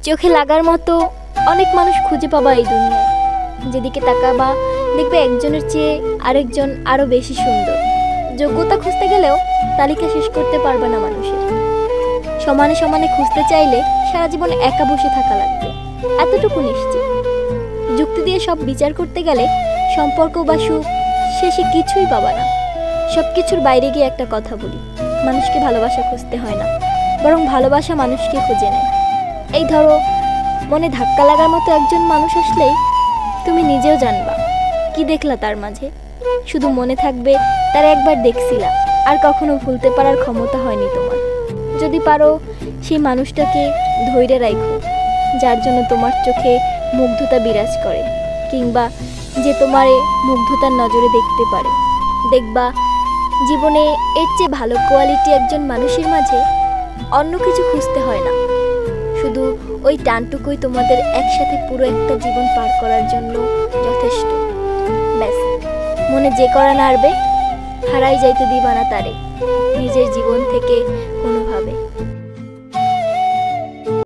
চোখে লাগার মতো অনেক মানুষ খুঁজে পাবা এই দুনিয়ায়। যেদিকে তাকাবা দেখবে একজনের চেয়ে আরেকজন আরও বেশি সুন্দর। যোগ্যতা খুঁজতে গেলেও তালিকা শেষ করতে পারবে না মানুষের। সমানে সমানে খুঁজতে চাইলে সারা জীবন একা বসে থাকা লাগবে, এতটুকু নিশ্চিত। যুক্তি দিয়ে সব বিচার করতে গেলে সম্পর্ক বা সুখ শেষে কিছুই পাবা না। সব কিছুর বাইরে গিয়ে একটা কথা বলি, মানুষকে ভালোবাসা খুঁজতে হয় না, বরং ভালোবাসা মানুষকে খুঁজে নেয়। এই ধরো, মনে ধাক্কা লাগার মতো একজন মানুষ আসলেই তুমি নিজেও জানবা কি দেখলা তার মাঝে। শুধু মনে থাকবে তার একবার দেখছিলা, আর কখনো ভুলতে পারার ক্ষমতা হয়নি তোমার। যদি পারো সেই মানুষটাকে ধৈর্যে রাখো, যার জন্য তোমার চোখে মুগ্ধতা বিরাজ করে, কিংবা যে তোমার এই মুগ্ধতার নজরে দেখতে পারে। দেখবা জীবনে এর চেয়ে ভালো কোয়ালিটি একজন মানুষের মাঝে অন্য কিছু খুঁজতে হয় না। শুধু ওই টানটুকুই তোমাদের একসাথে পুরো একটা জীবন পার করার জন্য যথেষ্ট। ব্যাস, মনে যে করা নাড়বে হারাই যাইতে দিবা না তারে নিজের জীবন থেকে কোনোভাবে।